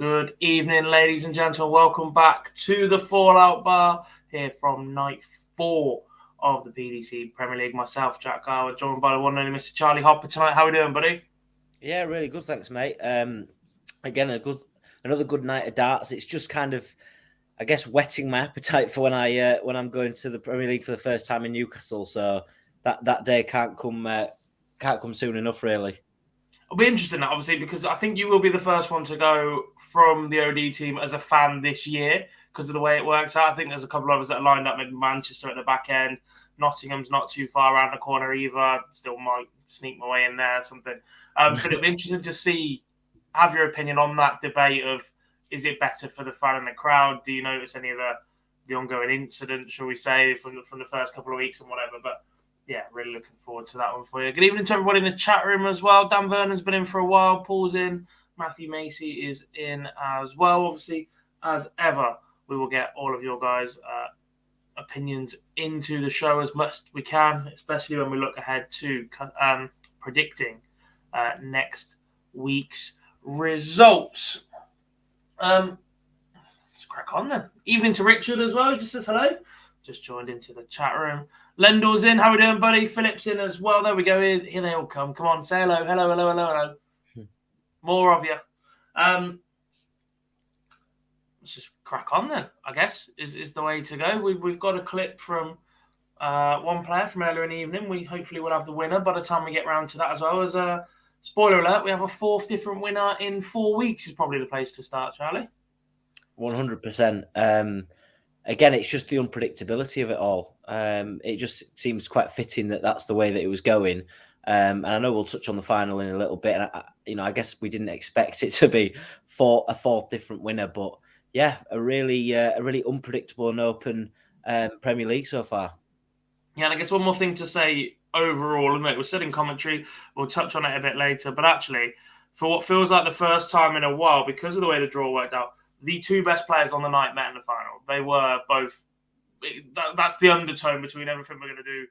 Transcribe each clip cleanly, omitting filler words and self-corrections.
Good evening, ladies and gentlemen. Welcome back to the Fallout Bar here from night 4 of the PDC Premier League. Myself, Jack Garwood, joined by the one and only Mr. Charlie Hopper tonight. How are we doing, buddy? Yeah, really good, thanks, mate. Again, another good night of darts. It's just kind of, I guess, whetting my appetite for when I'm going to the Premier League for the first time in Newcastle. So that day can't come soon enough, really. It'll be interesting, obviously, because I think you will be the first one to go from the OD team as a fan this year because of the way it works out. I think there's a couple of us that are lined up in Manchester at the back end. Nottingham's not too far around the corner either. Still might sneak my way in there or something. But it'll be interesting to have your opinion on that debate of, is it better for the fan and the crowd? Do you notice any of the ongoing incidents, shall we say, from the first couple of weeks and whatever? But yeah, really looking forward to that one for you. Good evening to everybody in the chat room as well. Dan Vernon's been in for a while. Paul's in. Matthew Macy is in as well. Obviously, as ever, we will get all of your guys' opinions into the show as much as we can, especially when we look ahead to predicting next week's results. Let's crack on then. Evening to Richard as well. Just says hello. Just joined into the chat room. Lendor's in. How we doing, buddy? Philip's in as well. There we go. Here they all come. Come on, say hello. Hello. More of you. Let's just crack on then, I guess, is the way to go. We've got a clip from one player from earlier in the evening. We hopefully will have the winner by the time we get round to that as well. As a spoiler alert, we have a 4th different winner in 4 weeks is probably the place to start, Charlie. 100%. Again, it's just the unpredictability of it all. It just seems quite fitting that that's the way that it was going. And I know we'll touch on the final in a little bit. And I guess we didn't expect it to be a 4th different winner, but yeah, a really unpredictable and open Premier League so far. Yeah, and I guess one more thing to say overall, and we said in commentary, we'll touch on it a bit later. But actually, for what feels like the first time in a while, because of the way the draw worked out, the 2 best players on the night met in the final. They were both. That's the undertone between everything we're going to do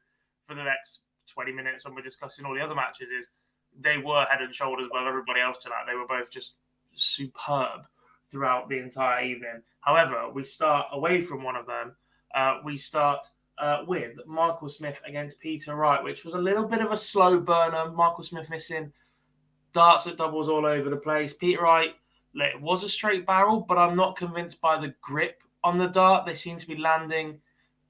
for the next 20 minutes when we're discussing all the other matches. Is they were head and shoulders above everybody else tonight. They were both just superb throughout the entire evening. However, we start away from one of them. We start with Michael Smith against Peter Wright, which was a little bit of a slow burner. Michael Smith missing darts at doubles all over the place. Peter Wright, it was a straight barrel, but I'm not convinced by the grip on the dart. They seem to be landing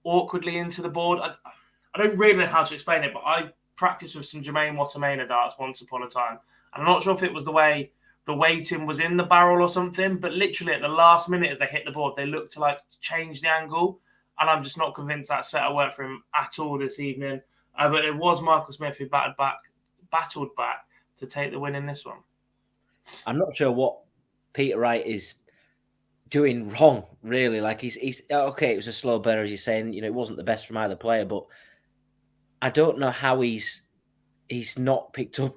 awkwardly into the board. I don't really know how to explain it, but I practiced with some Jermaine Watermainer darts once upon a time. And I'm not sure if it was the way the weighting was in the barrel or something, but literally at the last minute as they hit the board, they looked to change the angle. And I'm just not convinced that setup worked for him at all this evening. But it was Michael Smith who battled back to take the win in this one. I'm not sure what Peter Wright is doing wrong, really. He's okay. It was a slow burner, as you're saying. It wasn't the best from either player, but I don't know how he's not picked up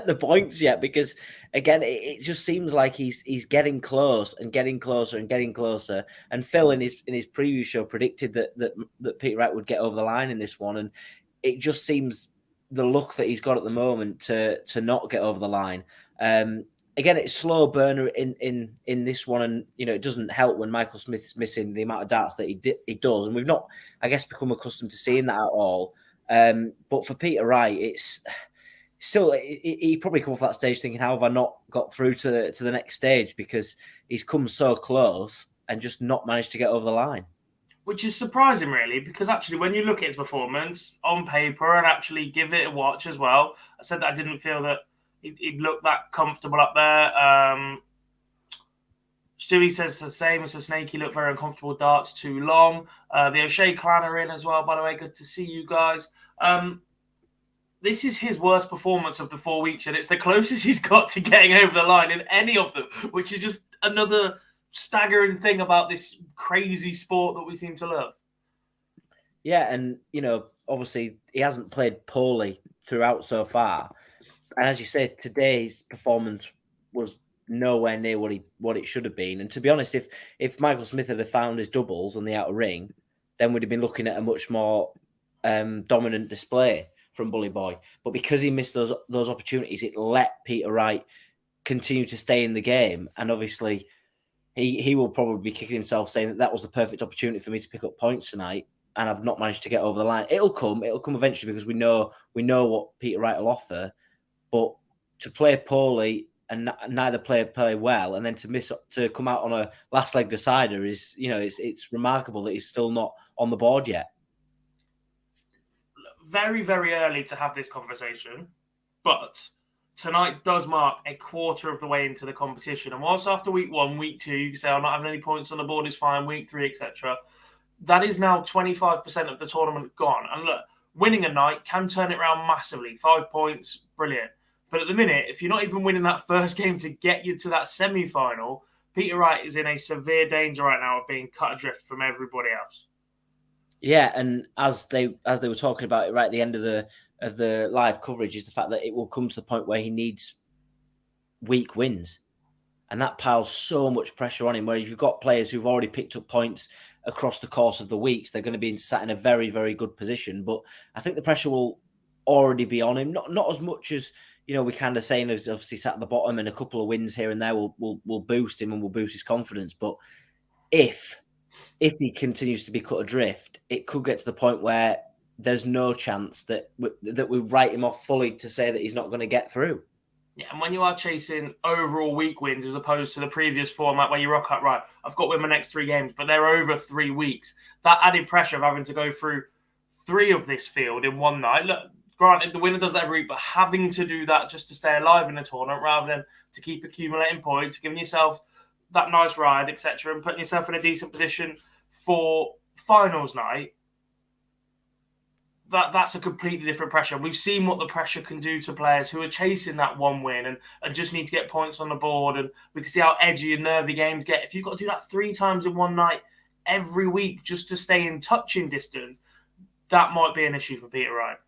the points yet. Because again, it just seems like he's getting close and getting closer and getting closer. And Phil in his preview show predicted that Peter Wright would get over the line in this one, and it just seems the luck that he's got at the moment to not get over the line. Again, it's slow burner in this one, and it doesn't help when Michael Smith's missing the amount of darts that he does, and we've not, I guess, become accustomed to seeing that at all. But for Peter Wright, it's still he probably come off that stage thinking, how have I not got through to the next stage, because he's come so close and just not managed to get over the line. Which is surprising, really, because actually when you look at his performance on paper and actually give it a watch as well, I said that I didn't feel that he'd look that comfortable up there. Stewie says the same. It's a snake. He looked very uncomfortable. Darts too long. The O'Shea clan are in as well, by the way. Good to see you guys. This is his worst performance of the 4 weeks, and it's the closest he's got to getting over the line in any of them, which is just another staggering thing about this crazy sport that we seem to love. Yeah, and, obviously he hasn't played poorly throughout so far. And as you say, today's performance was nowhere near what it should have been. And to be honest, if Michael Smith had found his doubles on the outer ring, then we'd have been looking at a much more dominant display from Bully Boy. But because he missed those opportunities, it let Peter Wright continue to stay in the game. And obviously, he will probably be kicking himself saying that was the perfect opportunity for me to pick up points tonight, and I've not managed to get over the line. It'll come eventually, because we know what Peter Wright will offer. But to play poorly and neither play well, and then to come out on a last leg decider is, it's remarkable that he's still not on the board yet. Very, very early to have this conversation, but tonight does mark a quarter of the way into the competition. And whilst after week 1, week 2, you can say, I'm not having any points on the board is fine, week 3, etc., that is now 25% of the tournament gone. And look, winning a night can turn it around massively. 5 points, brilliant. But at the minute, if you're not even winning that first game to get you to that semi-final, Peter Wright is in a severe danger right now of being cut adrift from everybody else. Yeah, and as they were talking about it right at the end of the live coverage, is the fact that it will come to the point where he needs weak wins, and that piles so much pressure on him. Where you've got players who've already picked up points across the course of the weeks, they're going to be sat in a very, very good position. But I think the pressure will already be on him. Not as much as, we kind of saying as obviously sat at the bottom, and a couple of wins here and there will boost him and will boost his confidence. But if he continues to be cut adrift, it could get to the point where there's no chance that we write him off fully to say that he's not going to get through. Yeah, and when you are chasing overall week wins as opposed to the previous format where you rock up, right, I've got to win my next 3 games, but they're over 3 weeks, that added pressure of having to go through 3 of this field in one night. Look, granted, the winner does that every week, but having to do that just to stay alive in the tournament rather than to keep accumulating points, giving yourself that nice ride, etc., and putting yourself in a decent position for finals night, that's a completely different pressure. We've seen what the pressure can do to players who are chasing that one win and just need to get points on the board. And we can see how edgy and nervy games get. If you've got to do that 3 times in one night every week just to stay in touching distance, that might be an issue for Peter Wright.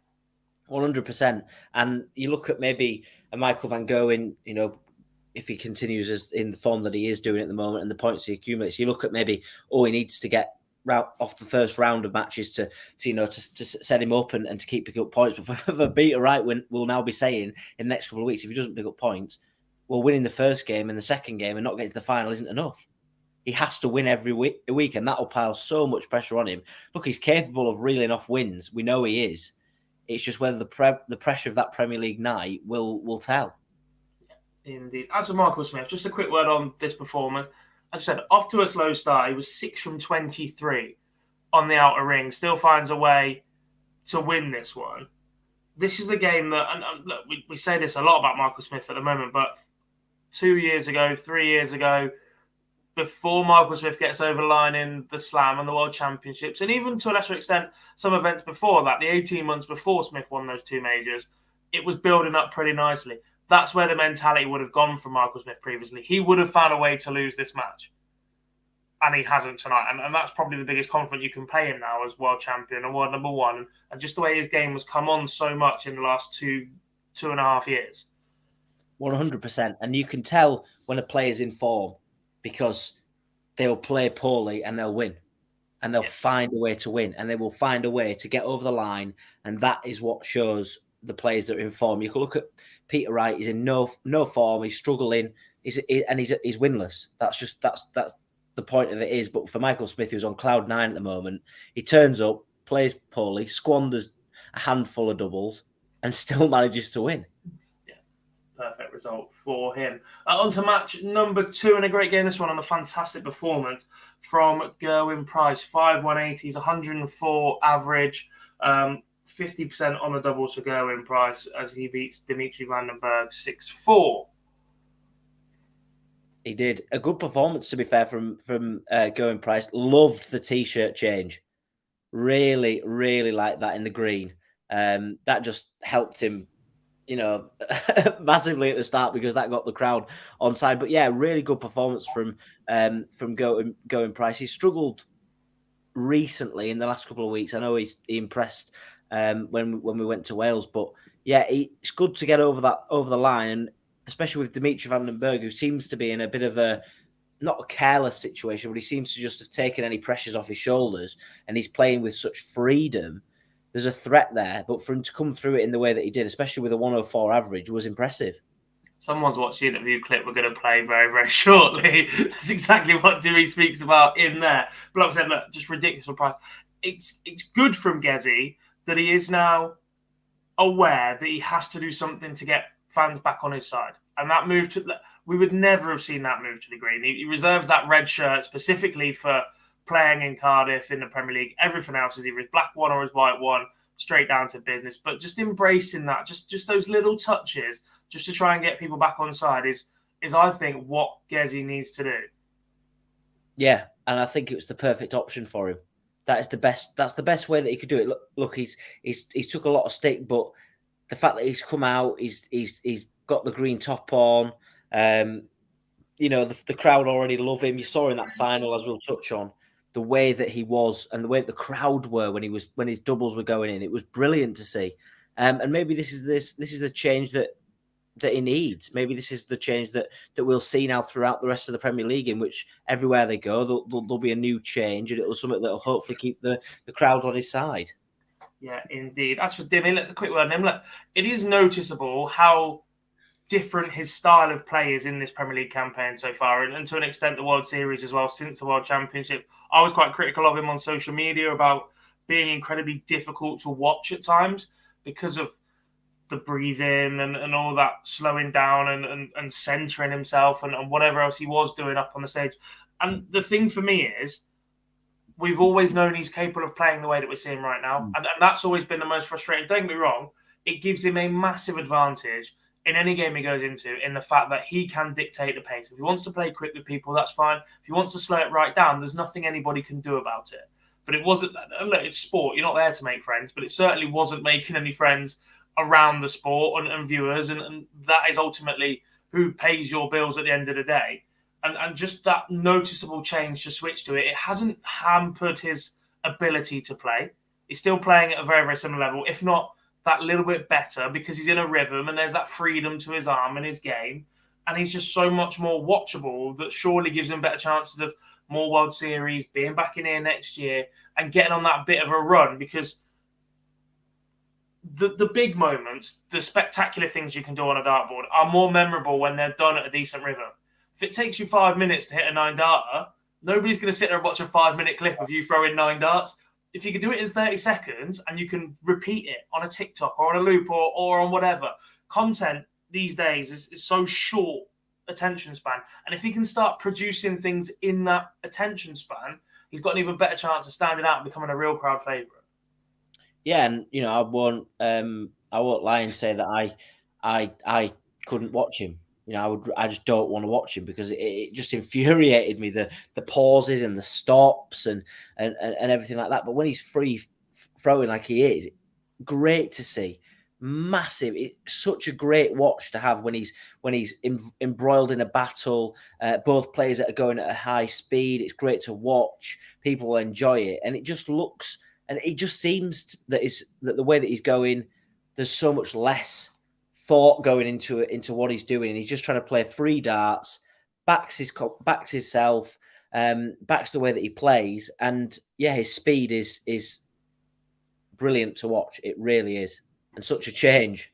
100%. And you look at maybe a Michael Van Gerwen, if he continues as in the form that he is doing at the moment and the points he accumulates, you look at maybe, he needs to get off the first round of matches to set him up and to keep picking up points. But for Peter Wright, we'll now be saying in the next couple of weeks, if he doesn't pick up points, winning the first game and the second game and not getting to the final isn't enough. He has to win every week, and that'll pile so much pressure on him. Look, he's capable of reeling off wins. We know he is. It's just whether the pressure of that Premier League night will tell. Indeed. As for Michael Smith, just a quick word on this performance. As I said, off to a slow start. He was 6 from 23 on the outer ring. Still finds a way to win this one. This is the game that, and look, we say this a lot about Michael Smith at the moment, but 2 years ago, 3 years ago, before Michael Smith gets over the line in the Slam and the World Championships, and even to a lesser extent, some events before that, the 18 months before Smith won those 2 majors, it was building up pretty nicely. That's where the mentality would have gone from Michael Smith previously. He would have found a way to lose this match. And he hasn't tonight. And that's probably the biggest compliment you can pay him now as world champion and world number 1. And just the way his game has come on so much in the last 2.5 years. 100%. And you can tell when a player's in form because they'll play poorly and they'll win. And they'll find a way to win. And they will find a way to get over the line. And that is what shows the players that are in form. You can look at Peter Wright. He's in no form. He's struggling. He's winless. That's the point of it is. But for Michael Smith, who's on cloud 9 at the moment, he turns up, plays poorly, squanders a handful of doubles, and still manages to win. Yeah, perfect result for him. On to match number 2, and a great game this one on a fantastic performance from Gerwen Price. 5-180s, 104 average. 50% on the doubles for Gerwen Price as he beats Dimitri Vandenberg 6-4. He did a good performance, to be fair, from Gerwen Price. Loved the t-shirt change. Really, really liked that in the green. That just helped him, massively at the start because that got the crowd on side. But yeah, really good performance from Gerwen Price. He struggled recently in the last couple of weeks. I know he impressed when we went to Wales, but yeah, it's good to get over the line, and especially with Dimitri Vandenberg, who seems to be in a bit of a not a careless situation, but he seems to just have taken any pressures off his shoulders, and he's playing with such freedom. There's a threat there, but for him to come through it in the way that he did, especially with a 104 average, was impressive. Someone's watched the interview clip we're going to play very, very shortly. That's exactly what Dewey speaks about in there. But like I said, look, just ridiculous price. It's good from Gezi that he is now aware that he has to do something to get fans back on his side. And that move we would never have seen that move to the green. He reserves that red shirt specifically for playing in Cardiff in the Premier League. Everything else is either his black one or his white one, straight down to business. But just embracing that, just those little touches, just to try and get people back on side is I think what Gezi needs to do. Yeah, and I think it was the perfect option for him. That is the best. That's the best way that he could do it. Look, he's took a lot of stick, but the fact that he's come out, he's got the green top on. You know, the crowd already love him. You saw in that final, as we'll touch on, the way that he was and the way that the crowd were when his doubles were going in. It was brilliant to see. And maybe this is the change that he needs. Maybe this is the change that we'll see now throughout the rest of the Premier League, in which everywhere they go, there'll be a new change, and it'll something that'll hopefully keep the crowd on his side. Yeah, indeed. As for Dimmy, look, a quick word on him. Look, it is noticeable how different his style of play is in this Premier League campaign so far, and to an extent the World Series as well, since the World Championship. I was quite critical of him on social media about being incredibly difficult to watch at times because of the breathing and all that slowing down and centering himself and whatever else he was doing up on the stage. And the thing for me is, we've always known he's capable of playing the way that we're seeing right now. And that's always been the most frustrating. Don't get me wrong, it gives him a massive advantage in any game he goes into, in the fact that he can dictate the pace. If he wants to play quick with people, that's fine. If he wants to slow it right down, there's nothing anybody can do about it. But it wasn't, look, it's sport. You're not there to make friends, but it certainly wasn't making any friends around the sport and viewers. And that is ultimately who pays your bills at the end of the day. And just that noticeable change to switch to it, it hasn't hampered his ability to play. He's still playing at a very, very similar level, if not that little bit better, because he's in a rhythm and there's that freedom to his arm and his game. And he's just so much more watchable that surely gives him better chances of more World Series, being back in here next year and getting on that bit of a run, because the big moments, the spectacular things you can do on a dartboard are more memorable when they're done at a decent rhythm. If it takes you 5 minutes to hit a 9-darter, nobody's going to sit there and watch a 5-minute clip of you throwing 9 darts. If you can do it in 30 seconds and you can repeat it on a TikTok or on a loop or on whatever, content these days is so short attention span. And if he can start producing things in that attention span, he's got an even better chance of standing out and becoming a real crowd favourite. Yeah, and you know, I won't lie and say that I couldn't watch him. You know, I just don't want to watch him because it just infuriated me, the pauses and the stops and everything like that. But when he's free throwing like he is, great to see. Massive. It's such a great watch to have when he's embroiled in a battle. Both players that are going at a high speed. It's great to watch. People enjoy it, and it just looks and it just seems that the way that he's going, there's so much less thought going into what he's doing. And he's just trying to play free darts, backs himself, backs the way that he plays, and yeah, his speed is brilliant to watch. It really is, and such a change.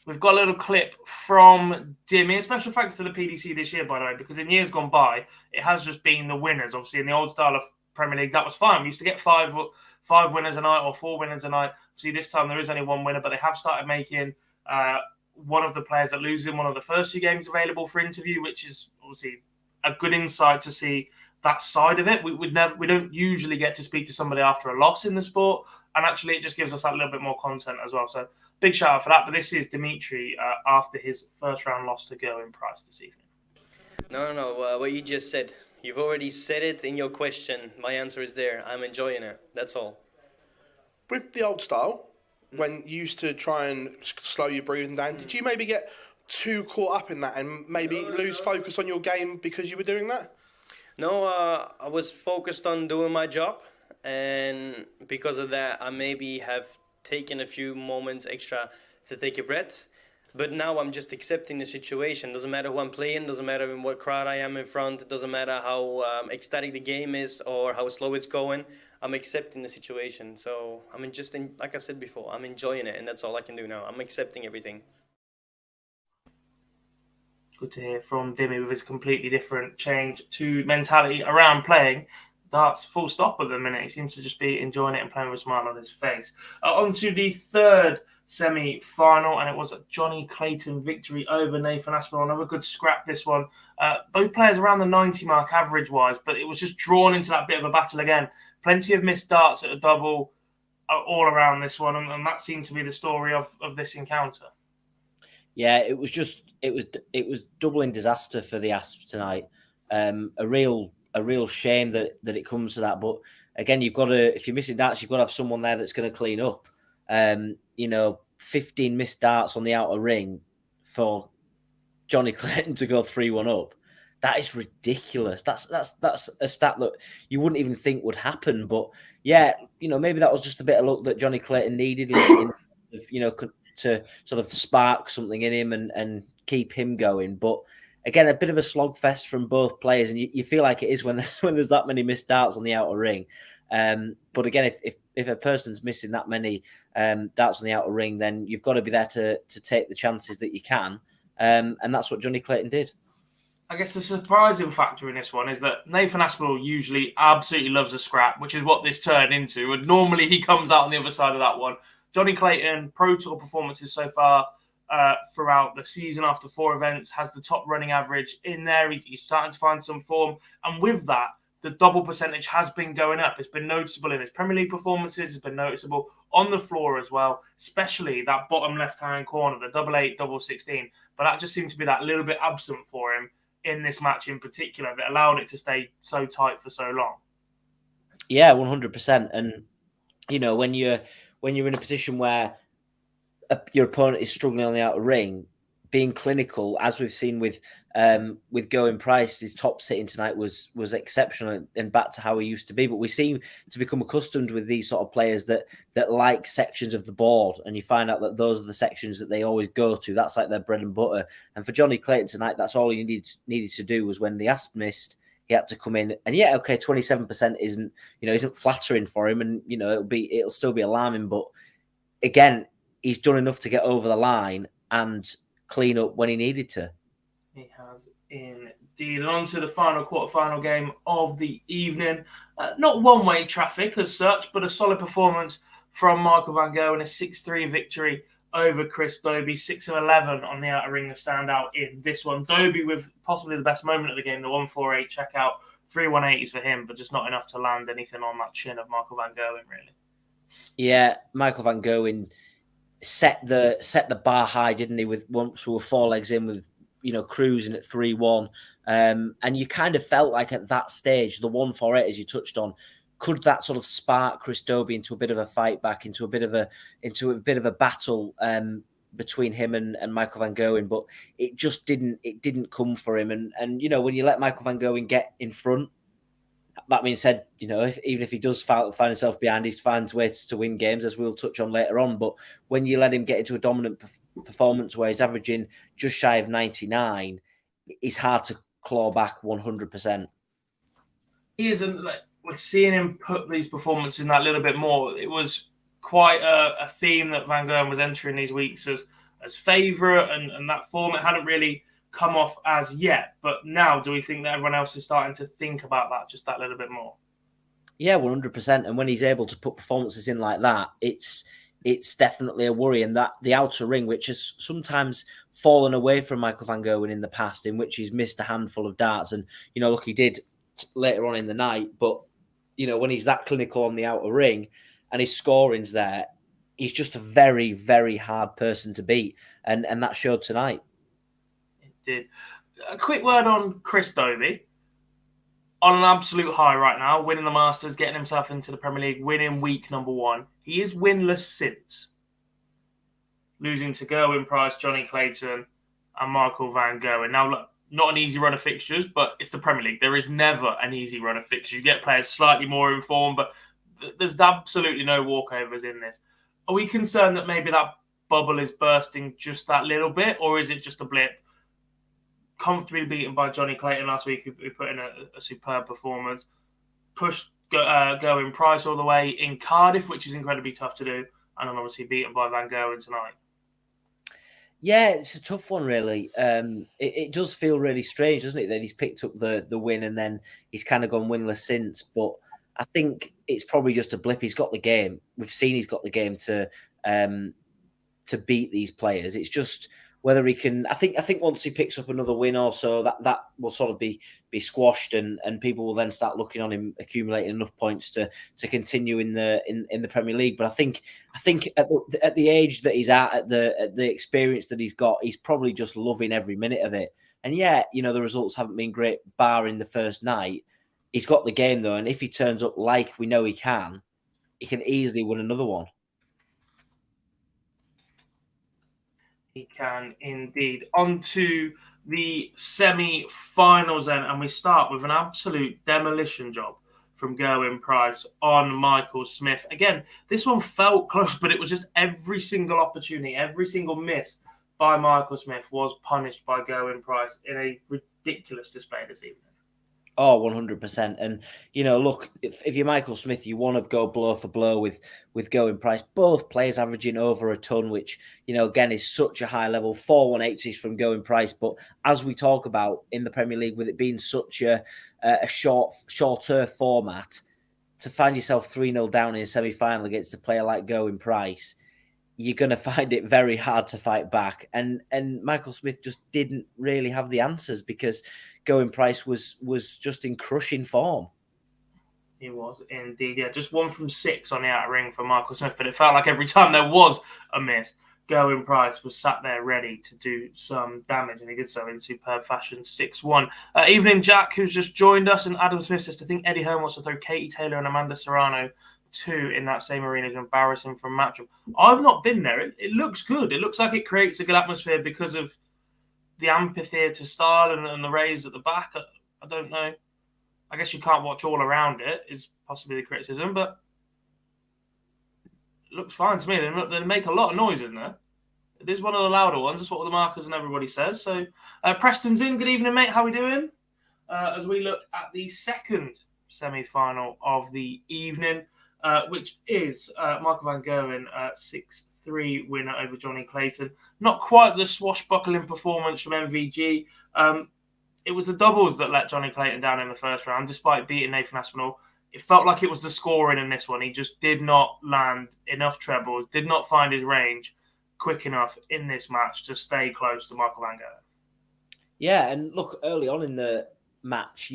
We've got a little clip from Dimmy, a special thanks to the PDC this year, by the way, because in years gone by, it has just been the winners. Obviously, in the old style of Premier League, that was fine. We used to get five winners a night or 4 winners a night. Obviously, this time there is only one winner, but they have started making one of the players that loses in one of the first 2 games available for interview, which is obviously a good insight to see that side of it. We don't usually get to speak to somebody after a loss in the sport, and actually it just gives us that little bit more content as well. So big shout out for that. But this is Dimitri after his first round loss to Gerwen Price this evening. No. What you just said, you've already said it in your question. My answer is there. I'm enjoying it. That's all. With the old style, when you used to try and slow your breathing down, did you maybe get too caught up in that and maybe lose focus on your game because you were doing that? No, I was focused on doing my job, and because of that, I maybe have taken a few moments extra to take a breath. But now I'm just accepting the situation. Doesn't matter who I'm playing, doesn't matter in what crowd I am in front, doesn't matter how ecstatic the game is or how slow it's going. I'm accepting the situation. So like I said before, I'm enjoying it, and that's all I can do now. I'm accepting everything. Good to hear from Dimmy with his completely different change to mentality around playing darts full stop at the minute. He seems to just be enjoying it and playing with a smile on his face. On to the third semi-final, and it was a Johnny Clayton victory over Nathan Aspinall. Another good scrap, this one. Both players around the 90 mark average-wise, but it was just drawn into that bit of a battle again. Plenty of missed darts at a double all around this one, and that seemed to be the story of this encounter. Yeah, it was doubling disaster for the Asps tonight. A real shame that it comes to that. But again, you've got to, if you're missing darts, you've got to have someone there that's going to clean up. 15 missed darts on the outer ring for Johnny Clayton to go 3-1 up. That is ridiculous. That's a stat that you wouldn't even think would happen. But yeah, maybe that was just a bit of luck that Johnny Clayton needed to sort of spark something in him and keep him going. But again, a bit of a slogfest from both players, and you feel like it is when there's that many missed darts on the outer ring. But again, if a person's missing that many darts on the outer ring, then you've got to be there to take the chances that you can, and that's what Johnny Clayton did. I guess the surprising factor in this one is that Nathan Aspinall usually absolutely loves a scrap, which is what this turned into. And normally he comes out on the other side of that one. Johnny Clayton, Pro Tour performances so far throughout the season after 4 events, has the top running average in there. He's starting to find some form. And with that, the double percentage has been going up. It's been noticeable in his Premier League performances. It's been noticeable on the floor as well, especially that bottom left-hand corner, the 8-8, 16. But that just seemed to be that little bit absent for him in this match in particular that allowed it to stay so tight for so long. Yeah, 100%. And, when you're in a position where your opponent is struggling on the outer ring, being clinical, as we've seen with Gerwen Price, his top sitting tonight was exceptional and back to how he used to be. But we seem to become accustomed with these sort of players that like sections of the board, and you find out that those are the sections that they always go to. That's like their bread and butter. And for Johnny Clayton tonight, that's all he needed to do was when the Asp missed, he had to come in. And 27% isn't flattering for him, and it'll still be alarming. But again, he's done enough to get over the line and clean up when he needed to. He has indeed. And on to the final quarterfinal game of the evening. Not one-way traffic as such, but a solid performance from Michael van Gerwen, a 6-3 victory over Chris Dobey. 6 of 11 on the outer ring to stand out in this one. Dobey with possibly the best moment of the game, the 148 checkout. 3 180s for him, but just not enough to land anything on that chin of Michael van Gerwen, really. Yeah, Michael van Gerwen set the bar high, didn't he? With once we were 4 legs in, with cruising at 3-1, and you kind of felt like at that stage, the 148, as you touched on, could that sort of spark Chris Dobey into a bit of a fight back, into a bit of a battle between him and Michael van Gerwen, but it just didn't come for him. And when you let Michael van Gerwen get in front, that being said, even if he does find himself behind, he finds ways to win games, as we'll touch on later on. But when you let him get into a dominant performance where he's averaging just shy of 99, it's hard to claw back 100%. He isn't. We're seeing him put these performances in that little bit more. It was quite a theme that Van Gerwen was entering these weeks as favourite, and that form, it hadn't really come off as yet. But now, do we think that everyone else is starting to think about that just that little bit more? Yeah, 100%. And when he's able to put performances in like that, it's definitely a worry. And that the outer ring, which has sometimes fallen away from Michael van Gerwen in the past, in which he's missed a handful of darts. And, look, he did later on in the night, but, when he's that clinical on the outer ring and his scoring's there, he's just a very, very hard person to beat. And that showed tonight. It did. A quick word on Chris Dobey. On an absolute high right now, winning the Masters, getting himself into the Premier League, winning week number 1. He is winless since losing to Gerwen Price, Johnny Clayton, and Michael van Gerwen. Now, look, not an easy run of fixtures, but it's the Premier League. There is never an easy run of fixtures. You get players slightly more in form, but there's absolutely no walkovers in this. Are we concerned that maybe that bubble is bursting just that little bit, or is it just a blip? Comfortably beaten by Johnny Clayton last week, who put in a superb performance. Pushed Gerwen Price all the way in Cardiff, which is incredibly tough to do, and then obviously beaten by Van Gerwen tonight. Yeah, it's a tough one, really. It does feel really strange, doesn't it, that he's picked up the win and then he's kind of gone winless since. But I think it's probably just a blip. He's got the game. We've seen he's got the game um, to beat these players. It's just whether he can. I think once he picks up another win or so, that will sort of be squashed, and people will then start looking on him accumulating enough points to continue in the Premier League. But I think at the age that he's at the experience that he's got, he's probably just loving every minute of it. And yeah, the results haven't been great, bar in the first night. He's got the game though, and if he turns up like we know he can easily win another one. He can indeed. On to the semi-finals then, and we start with an absolute demolition job from Gerwen Price on Michael Smith. Again, this one felt close, but it was just every single opportunity, every single miss by Michael Smith was punished by Gerwen Price in a ridiculous display this evening. Oh, 100%. And, look, if you're Michael Smith, you want to go blow for blow with Gerwen Price. Both players averaging over a ton, which, again, is such a high level. 4 180s from Gerwen Price. But as we talk about in the Premier League, with it being such a shorter format, to find yourself 3-0 down in a semi-final against a player like Gerwen Price, you're going to find it very hard to fight back. And Michael Smith just didn't really have the answers because Gerwen Price was just in crushing form. He was indeed, yeah. Just 1 from 6 on the outer ring for Michael Smith, but it felt like every time there was a miss, Gerwen Price was sat there ready to do some damage, and he did so in superb fashion. 6-1. Evening Jack, who's just joined us, and Adam Smith says to think Eddie Hearn wants to throw Katie Taylor and Amanda Serrano 2 in that same arena to embarrass him from Matchroom. I've not been there. It looks good. It looks like it creates a good atmosphere because of the amphitheatre style and the rays at the back. I don't know. I guess you can't watch all around it, is possibly the criticism, but it looks fine to me. They make a lot of noise in there. It is one of the louder ones. That's what all the markers and everybody says. So Preston's in. Good evening, mate. How are we doing? As we look at the second semi-final of the evening, which is Michael Van Gerwen 6-3 winner over Johnny Clayton. Not quite the swashbuckling performance from MVG. It was the doubles that let Johnny Clayton down in the first round, despite beating Nathan Aspinall. It felt like it was the scoring in this one. He just did not land enough trebles, did not find his range quick enough in this match to stay close to Michael Van Gerwen. Yeah, and look, early on in the match,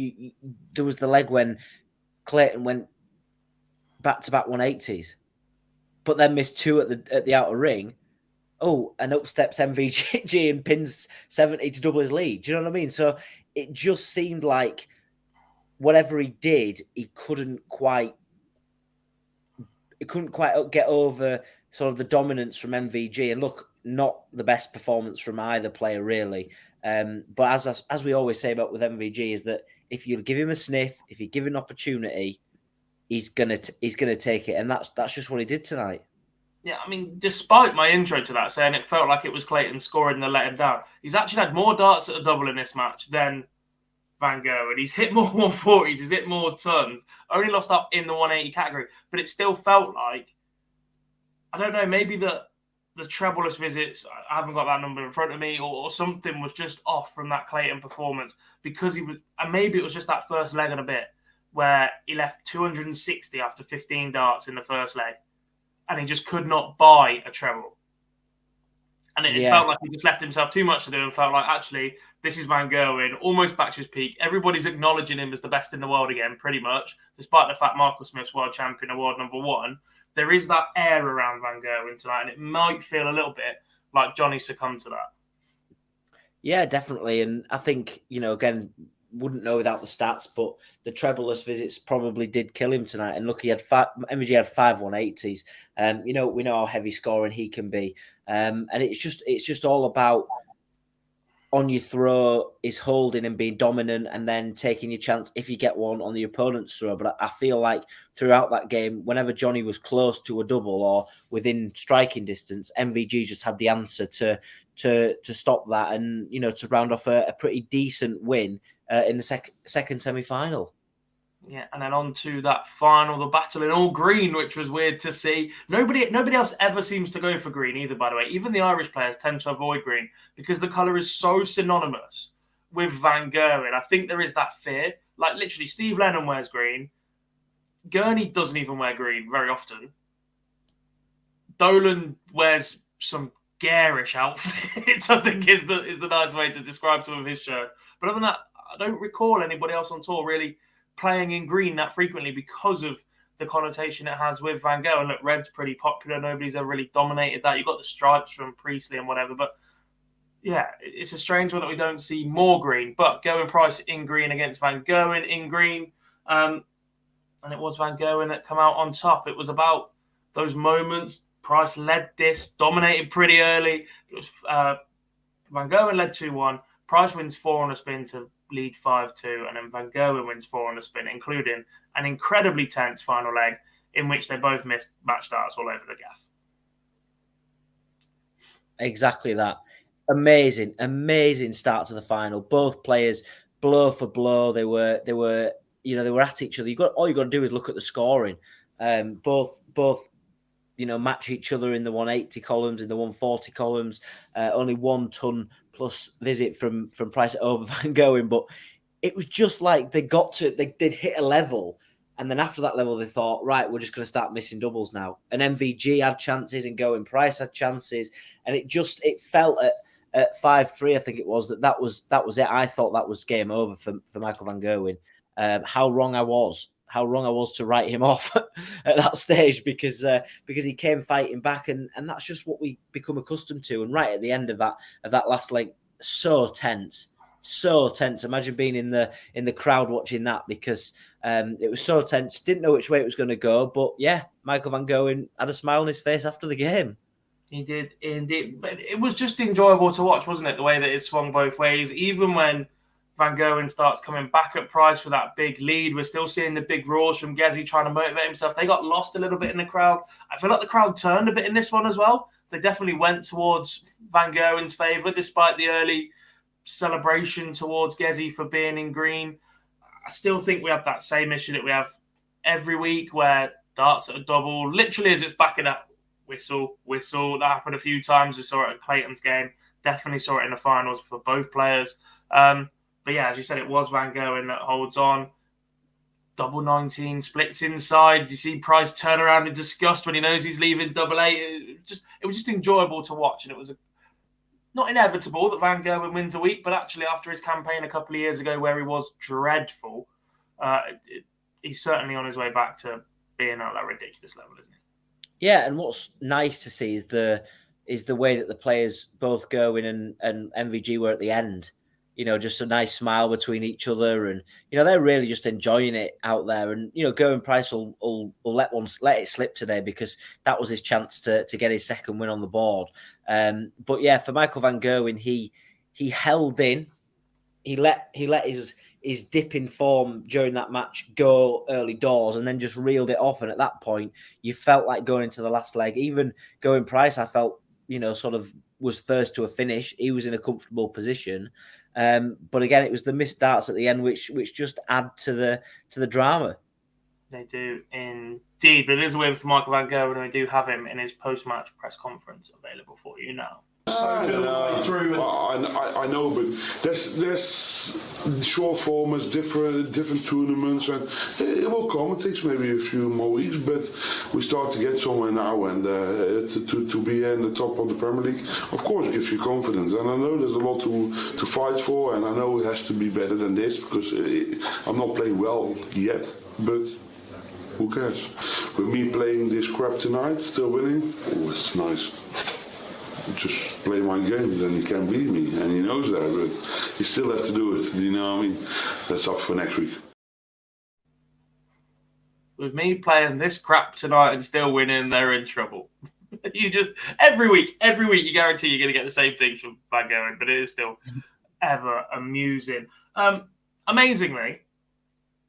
there was the leg when Clayton went back-to-back 180s, but then missed 2 at the outer ring. Oh, and up steps MVG and pins 70 to double his lead. Do you know what I mean? So it just seemed like whatever he did, he couldn't quite get over sort of the dominance from MVG. And look, not the best performance from either player, really. But as we always say about with MVG, is that if you give him a sniff, if you give him an opportunity, he's gonna take it, and that's just what he did tonight. Yeah, I mean, despite my intro to that saying it felt like it was Clayton scoring that let him down, he's actually had more darts at a double in this match than Van Gerwen. He's hit more 140s, he's hit more tons, only lost up in the 180 category, but it still felt like, I don't know, maybe the trebleless visits, I haven't got that number in front of me, or something was just off from that Clayton performance, because he was, and maybe it was just that first leg and a bit, where he left 260 after 15 darts in the first leg, and he just could not buy a treble. And it felt like he just left himself too much to do and felt like, actually, this is Van Gerwen, almost back to his peak. Everybody's acknowledging him as the best in the world again, pretty much, despite the fact Michael Smith's world champion, award number 1. There is that air around Van Gerwen tonight, and it might feel a little bit like Johnny succumbed to that. Yeah, definitely. And I think, again, wouldn't know without the stats, but the trebleless visits probably did kill him tonight. And look, MVG had 5 180s. We know how heavy scoring he can be. And it's just all about on your throw is holding and being dominant, and then taking your chance if you get one on the opponent's throw. But I feel like throughout that game, whenever Johnny was close to a double or within striking distance, MVG just had the answer to stop that, and to round off a pretty decent win in the second semi-final. Yeah, and then on to that final, the battle in all green, which was weird to see. Nobody else ever seems to go for green either, by the way. Even the Irish players tend to avoid green because the colour is so synonymous with Van Gerwen. I think there is that fear. Like, literally, Steve Lennon wears green. Gurney doesn't even wear green very often. Dolan wears some garish outfits, I think is the nice way to describe some of his shirts. But other than that, I don't recall anybody else on tour really playing in green that frequently because of the connotation it has with Van Gogh. And look, red's pretty popular. Nobody's ever really dominated that. You've got the stripes from Priestley and whatever. But yeah, it's a strange one that we don't see more green. But Gerwen Price in green against Van Gerwen in green. And it was Van Gerwen that come out on top. It was about those moments. Price led this, dominated pretty early. It was Van Gerwen led 2-1. Price wins 4 on a spin to lead 5-2, and then Van Gerwen wins 4 on a spin, including an incredibly tense final leg in which they both missed match starts all over the gaff. Exactly that. Amazing start to the final. Both players, blow for blow, they were at each other. All you got to do is look at the scoring. Both match each other in the 180 columns, in the 140 columns. Only 1 ton plus visit from Price over Van Gerwen, but it was just like they'd hit a level, and then after that level they thought, right, we're just going to start missing doubles now. And MVG had chances, and Gerwen Price had chances, and it felt at 5-3, I think it was, that was it. I thought that was game over for Michael Van Gerwen. How wrong I was to write him off at that stage because he came fighting back, and that's just what we become accustomed to. And right at the end of that last leg, so tense. Imagine being in the crowd watching that, because it was so tense. Didn't know which way it was going to go, but yeah, Michael Van Gerwen had a smile on his face after the game. He did indeed, but it was just enjoyable to watch, wasn't it? The way that it swung both ways, even when Van Gerwen starts coming back at Price for that big lead. We're still seeing the big roars from Gezi trying to motivate himself. They got lost a little bit in the crowd. I feel like the crowd turned a bit in this one as well. They definitely went towards Van Gerwen's favour, despite the early celebration towards Gezi for being in green. I still think we have that same issue that we have every week, where darts at a double, literally as it's backing up, whistle. That happened a few times. We saw it at Clayton's game. Definitely saw it in the finals for both players. But yeah, as you said, it was Van Gerwen that holds on. Double 19, splits inside. You see Price turn around in disgust when he knows he's leaving double 8. It was just enjoyable to watch, and it was not inevitable that Van Gerwen wins a week, but actually after his campaign a couple of years ago where he was dreadful, he's certainly on his way back to being at that ridiculous level, isn't he? Yeah, and what's nice to see is the way that the players, both Gerwen and MVG, were at the end. Just a nice smile between each other, and they're really just enjoying it out there. And Gerwen Price will let it slip today, because that was his chance to get his second win on the board. But yeah, for Michael Van Gerwen, he held in, he let his dip in form during that match go early doors, and then just reeled it off. And at that point, you felt like going into the last leg. Even Gerwen Price, I felt sort of was first to a finish. He was in a comfortable position. But again, it was the missed darts at the end which just add to the drama. They do indeed. But it is a win for Michael Van Gerwen, and we do have him in his post-match press conference available for you now. I know, but there's short formats, different tournaments, and it will come. It takes maybe a few more weeks, but we start to get somewhere now, and to be in the top of the Premier League, of course, gives you confidence. And I know there's a lot to fight for, and I know it has to be better than this, because I'm not playing well yet, but who cares? With me playing this crap tonight, still winning, it's nice. Just play my game, then he can't beat me, and he knows that, but you still have to do it, you know what I mean? That's up for next week. With me playing this crap tonight and still winning, they're in trouble. You just every week you guarantee you're going to get the same thing from Van Gerwen, but it is still ever amusing. Amazingly,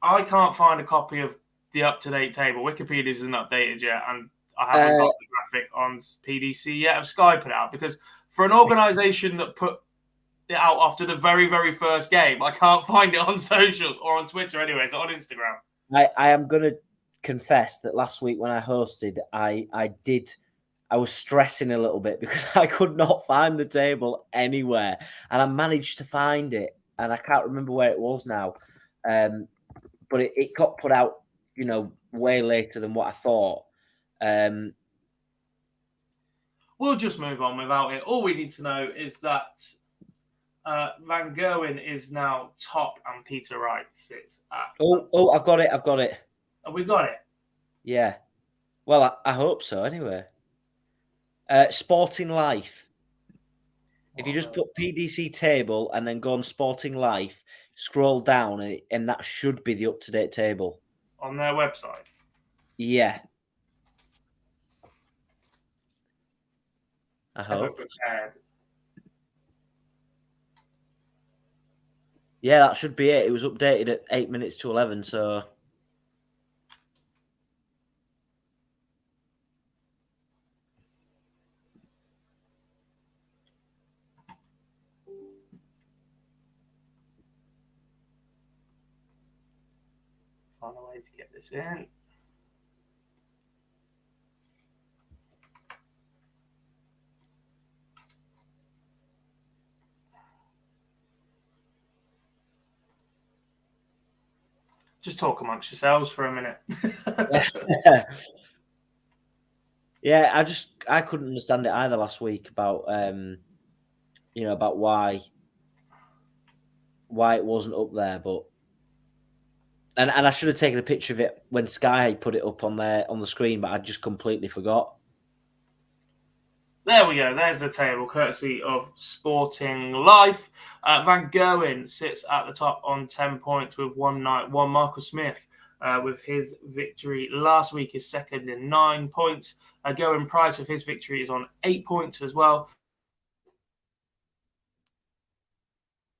I can't find a copy of the up-to-date table. Wikipedia isn't updated yet, and I haven't got the graphic on PDC yet. I've Sky put it out, because for an organisation that put it out after the very, very first game, I can't find it on socials or on Twitter anyway. It's on Instagram. I am going to confess that last week when I hosted, I was stressing a little bit because I could not find the table anywhere, and I managed to find it, and I can't remember where it was now, but it got put out, way later than what I thought. We'll just move on without it. All we need to know is that Van Gerwen is now top, and Peter Wright sits at. Oh, I've got it. Have we got it? Yeah. Well, I hope so. Anyway, Sporting Life. If you just put PDC table and then go on Sporting Life, scroll down, and that should be the up-to-date table on their website. Yeah. I hope. Yeah, that should be it. It was updated at 8 minutes to 11, so. Find a way to get this in. Just talk amongst yourselves for a minute. Yeah, I couldn't understand it either last week about about why it wasn't up there, but and I should have taken a picture of it when Sky put it up on the screen, but I just completely forgot. There we go. There's the table, courtesy of Sporting Life. Van Gerwen sits at the top on 10 points with 1 night. Michael Smith, with his victory last week, is second in 9 points. Gerwen Price, with his victory, is on 8 points as well.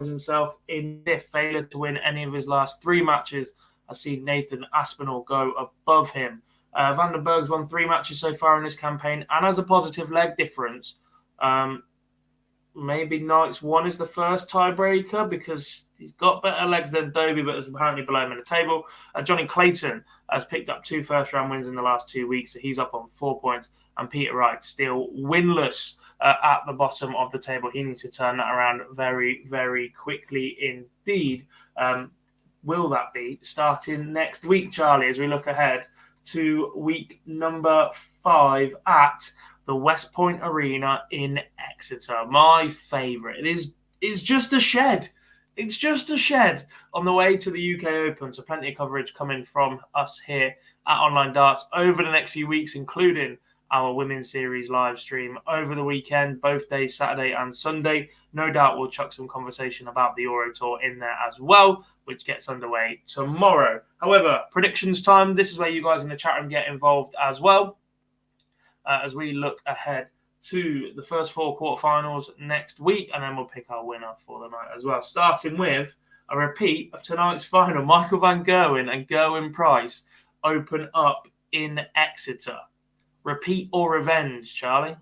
Himself in fifth, failure to win any of his last 3 matches. I see Nathan Aspinall go above him. Vandenberg's won 3 matches so far in this campaign and has a positive leg difference. Maybe Knight's 1 is the first tiebreaker because he's got better legs than Dobey, but is apparently below him in the table. Johnny Clayton has picked up 2 first-round wins in the last 2 weeks, so he's up on 4 points. And Peter Wright still winless at the bottom of the table. He needs to turn that around very, very quickly indeed. Will that be starting next week, Charlie, as we look ahead to week number 5 at the West Point Arena in Exeter? My favourite. It is just a shed. It's just a shed on the way to the UK Open. So plenty of coverage coming from us here at Online Darts over the next few weeks, including our Women's Series live stream over the weekend, both days, Saturday and Sunday. No doubt we'll chuck some conversation about the Euro Tour in there as well, which gets underway tomorrow. However, predictions time. This is where you guys in the chat room get involved as well, as we look ahead to the first 4 quarterfinals next week, and then we'll pick our winner for the night as well. Starting with a repeat of tonight's final. Michael Van Gerwen and Gerwen Price open up in Exeter. Repeat or revenge, Charlie?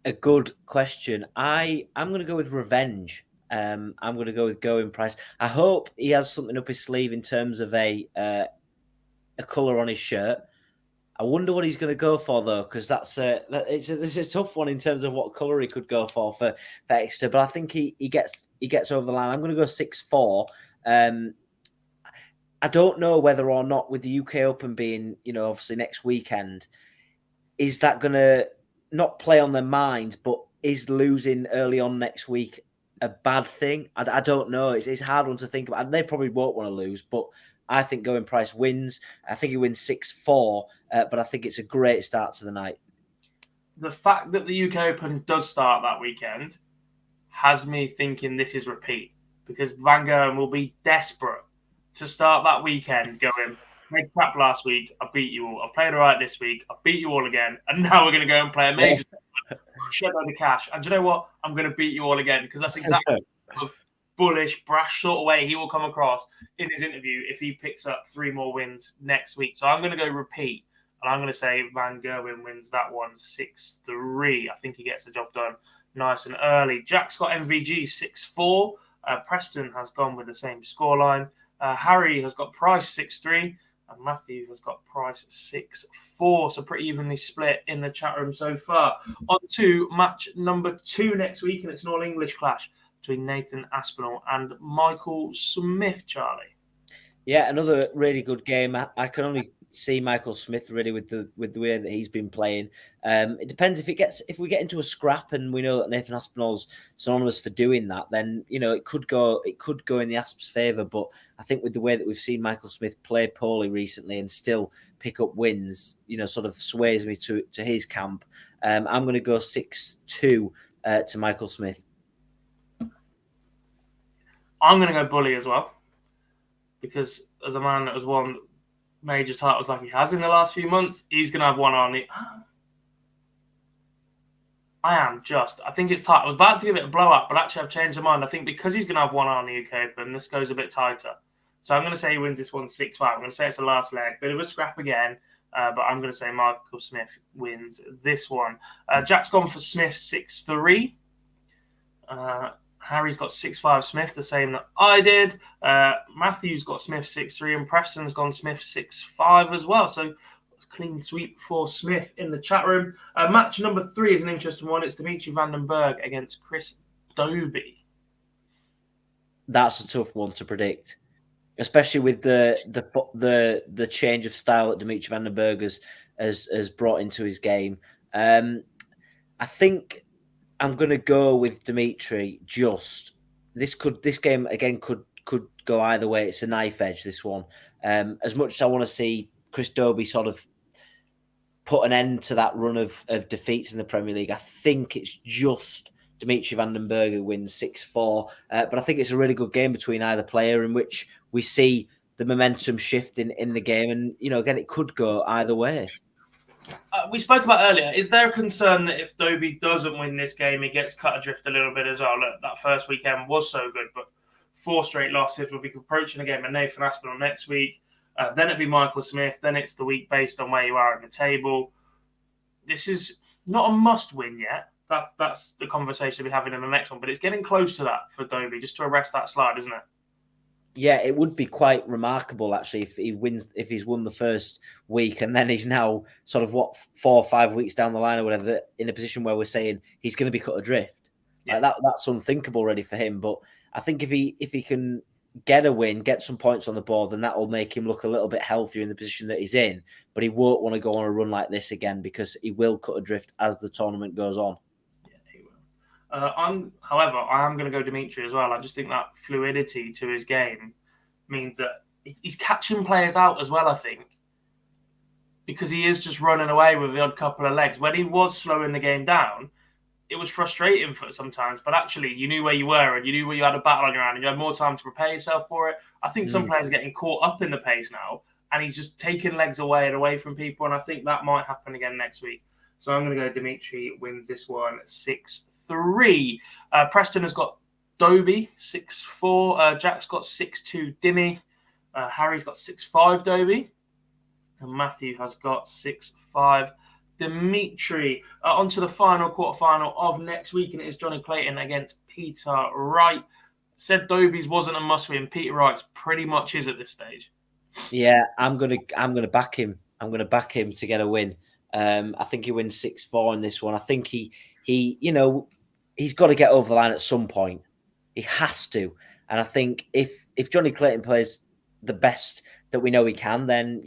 A good question. I'm going to go with revenge. I'm going to go with Gerwen Price. I hope he has something up his sleeve in terms of a colour on his shirt. I wonder what he's going to go for though, because it's a tough one in terms of what colour he could go for Exeter. But I think he gets over the line. I'm going to go 6-4. I don't know whether or not with the UK Open being, obviously next weekend, is that going to not play on their minds, but is losing early on next week a bad thing? I don't know. It's a hard one to think about. They probably won't want to lose, but I think Gerwen Price wins. I think he wins 6-4, but I think it's a great start to the night. The fact that the UK Open does start that weekend has me thinking this is repeat, because Van Gerwen will be desperate to start that weekend going, made crap last week, I beat you all. I've played all right this week, I beat you all again, and now we're going to go and play a major shed load of cash. And do you know what? I'm going to beat you all again, because that's exactly the bullish, brash sort of way he will come across in his interview if he picks up 3 more wins next week. So I'm going to go repeat, and I'm going to say Van Gerwen wins that one 6-3. I think he gets the job done nice and early. Jack's got MVG 6-4. Preston has gone with the same scoreline. Harry has got Price 6-3, and Matthew has got Price 6-4. So pretty evenly split in the chat room so far. On to match number 2 next week, and it's an all-English clash between Nathan Aspinall and Michael Smith, Charlie. Yeah, another really good game. I can only see Michael Smith really with the way that he's been playing. It depends if we get into a scrap, and we know that Nathan Aspinall's synonymous for doing that, then it could go in the Asps' favour. But I think with the way that we've seen Michael Smith play poorly recently and still pick up wins, sort of sways me to his camp. I'm going to go 6-2 to Michael Smith. I'm going to go bully as well, because as a man that has won major titles like he has in the last few months, he's going to have one on. I think it's tight. I was about to give it a blowout, but actually I've changed my mind. I think because he's going to have one on the UK Open, this goes a bit tighter. So I'm going to say he wins this one 6-5. I'm going to say it's the last leg. Bit of a scrap again, but I'm going to say Michael Smith wins this one. Jack's gone for Smith 6-3. Harry's got 6-5 Smith, the same that I did. Matthew's got Smith 6-3, and Preston's gone Smith 6-5 as well. So clean sweep for Smith in the chat room. Match number 3 is an interesting one. It's Dimitri Vandenberg against Chris Dobey. That's a tough one to predict, especially with the change of style that Dimitri Vandenberg has brought into his game. I think I'm going to go with Dimitri. This game again could go either way. It's a knife edge, this one. As much as I want to see Chris Dobey sort of put an end to that run of defeats in the Premier League, I think it's just Dimitri Vandenberg who wins 6-4. But I think it's a really good game between either player, in which we see the momentum shift in the game, and again, it could go either way. We spoke about earlier, is there a concern that if Dobey doesn't win this game, he gets cut adrift a little bit as well? Look, that first weekend was so good, but 4 straight losses. We'll be approaching a game with Nathan Aspinall next week. Then it'll be Michael Smith. Then it's the week based on where you are in the table. This is not a must-win yet. That's the conversation we're having in the next one, but it's getting close to that for Dobey, just to arrest that slide, isn't it? Yeah, it would be quite remarkable actually if he's won the first week, and then he's now sort of 4 or 5 weeks down the line or whatever, in a position where we're saying he's going to be cut adrift. Yeah. Like that's unthinkable already for him. But I think if he can get a win, get some points on the board, then that will make him look a little bit healthier in the position that he's in. But he won't want to go on a run like this again, because he will cut adrift as the tournament goes on. However, I am going to go Dimitri as well. I just think that fluidity to his game means that he's catching players out as well, I think, because he is just running away with the odd couple of legs. When he was slowing the game down, it was frustrating for sometimes, but actually you knew where you were and you knew where you had a battle on your hand and you had more time to prepare yourself for it. I think some players are getting caught up in the pace now, and he's just taking legs away and away from people, and I think that might happen again next week. So I'm going to go Dimitri wins this one 6-3. Preston has got Dobey 6-4. Jack's got 6-2 Dimmy. Harry's got 6-5 Dobey. And Matthew has got 6-5 Dimitri. On to the final quarterfinal of next week, and it is Johnny Clayton against Peter Wright. Said Dobey's wasn't a must-win. Peter Wright's pretty much is at this stage. Yeah, I'm gonna back him. I'm gonna back him to get a win. I think he wins 6-4 in this one. I think he's got to get over the line at some point. He has to. And I think if Johnny Clayton plays the best that we know he can, then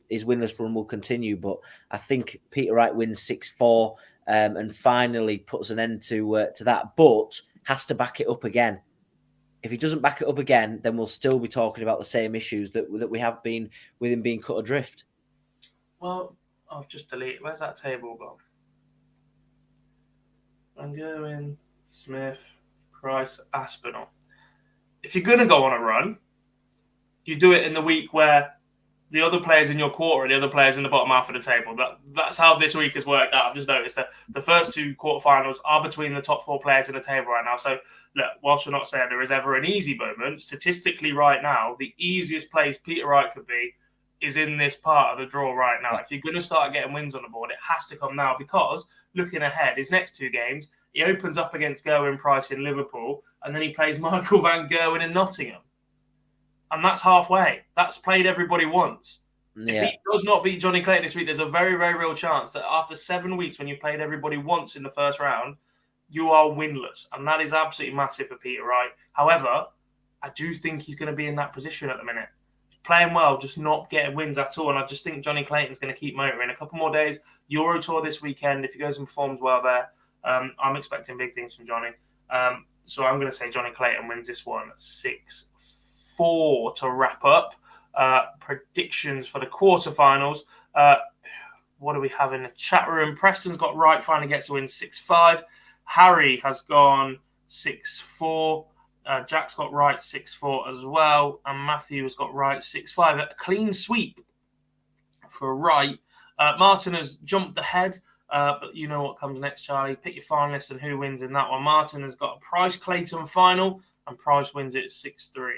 his winless run will continue. But I think Peter Wright wins 6-4 and finally puts an end to that. But has to back it up again. If he doesn't back it up again, then we'll still be talking about the same issues that we have been with him being cut adrift. Well, I've just deleted. Where's that table gone? I'm going Smith, Price, Aspinall. If you're going to go on a run, you do it in the week where the other players in your quarter are the other players in the bottom half of the table. That's how this week has worked out. I've just noticed that the first 2 quarterfinals are between the top 4 players in the table right now. So, look, whilst we're not saying there is ever an easy moment, statistically right now, the easiest place Peter Wright could be is in this part of the draw right now. If you're going to start getting wins on the board, it has to come now, because looking ahead, his next 2 games, he opens up against Gerwen Price in Liverpool, and then he plays Michael van Gerwen in Nottingham. and that's halfway. That's played everybody once. Yeah. If he does not beat Johnny Clayton this week, there's a very, very real chance that after 7 weeks, when you've played everybody once in the first round, you are winless. And that is absolutely massive for Peter Wright. However, I do think he's going to be in that position at the minute. Playing well, just not getting wins at all. And I just think Johnny Clayton's going to keep motoring. A couple more days, Euro Tour this weekend. If he goes and performs well there, I'm expecting big things from Johnny. So I'm going to say Johnny Clayton wins this one 6-4 to wrap up. Predictions for the quarterfinals. What do we have in the chat room? Preston's got Wright, finally gets a win 6-5. Harry has gone 6-4. Jack's got Wright 6-4 as well. And Matthew has got Wright 6-5. A clean sweep for Wright. Martin has jumped ahead. But you know what comes next, Charlie. Pick your finalists and who wins in that one. Martin has got a Price Clayton final, and Price wins it 6-3.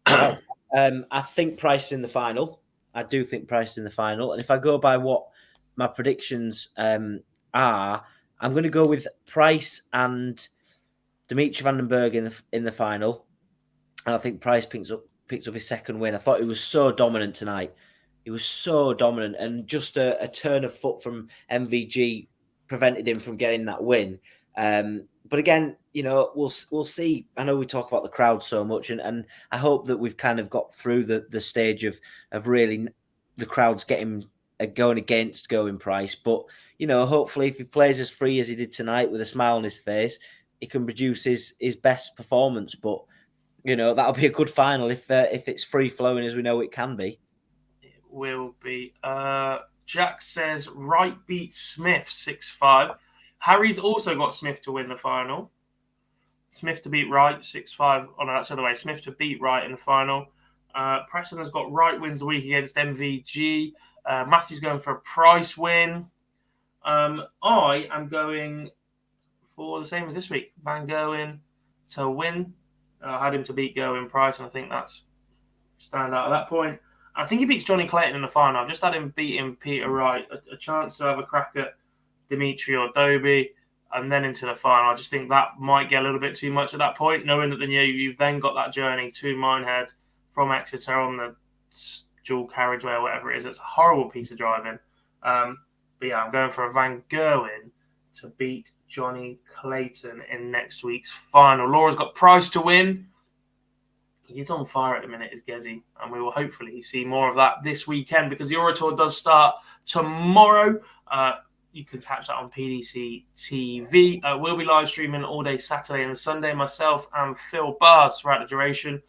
I think Price is in the final. I do think Price is in the final. And if I go by what my predictions are, I'm going to go with Price and Dimitri Vandenberg in the final. And I think Price picks up his second win. I thought he was so dominant tonight. He was so dominant, and just a turn of foot from MVG prevented him from getting that win. But again, you know, we'll see. I know we talk about the crowd so much, and I hope that we've kind of got through the stage of really the crowd's getting going against Gerwen Price. But you know, hopefully, if he plays as free as he did tonight with a smile on his face, he can produce his best performance. But you know, that'll be a good final if it's free flowing as we know it can be. Will be. Jack says Wright beats Smith 6-5. Harry's also got Smith to win the final. Smith to beat Wright 6-5. Oh no, that's the other way. Smith to beat Wright in the final. Preston has got Wright wins the week against MVG. Matthew's going for a Price win. I am going for the same as this week. Van Gerwen to win. I had him to beat Gerwen Price, and I think that's stand out at that point. I think he beats Johnny Clayton in the final. I've just had him beating Peter Wright. A chance to have a crack at Dimitri or Dobey, and then into the final. I just think that might get a little bit too much at that point, knowing that you've then got that journey to Minehead from Exeter on the dual carriageway or whatever it is. It's a horrible piece of driving. But yeah, I'm going for a Van Gerwen to beat Johnny Clayton in next week's final. Laura's got Price to win. He's on fire at the minute, is Gezi, and we will hopefully see more of that this weekend because the Euro Tour does start tomorrow. You can catch that on PDC TV. We'll be live streaming all day Saturday and Sunday, myself and Phil Bars throughout the duration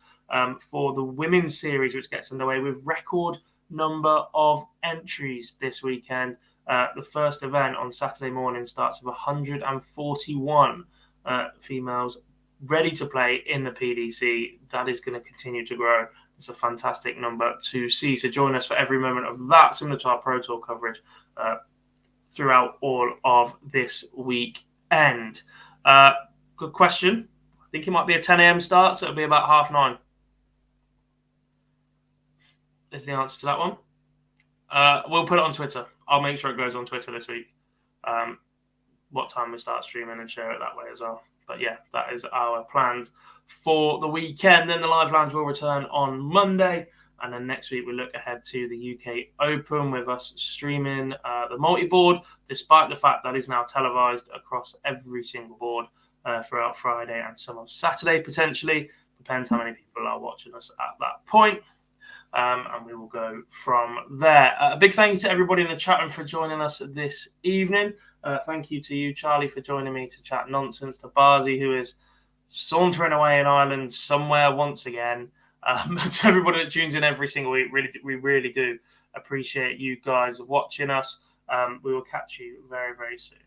for the women's series, which gets underway with record number of entries this weekend. The first event on Saturday morning starts with 141 females ready to play in the PDC. That is going to continue to grow. It's a fantastic number to see. So join us for every moment of that, similar to our Pro Tour coverage throughout all of this weekend. Good question. I think it might be a 10 a.m. start, so it'll be about 9:30. Is the answer to that one. We'll put it on Twitter. I'll make sure it goes on Twitter this week. What time we start streaming and share it that way as well. But yeah, that is our plans for the weekend. Then the Live Lounge will return on Monday. And then next week, we look ahead to the UK Open with us streaming the multi-board, despite the fact that is now televised across every single board throughout Friday and some of Saturday, potentially. Depends how many people are watching us at that point. And we will go from there. A big thank you to everybody in the chat room for joining us this evening. Thank you to you, Charlie, for joining me to chat nonsense. To Barzy, who is sauntering away in Ireland somewhere once again. To everybody that tunes in every single week, we really do appreciate you guys watching us. We will catch you very, very soon.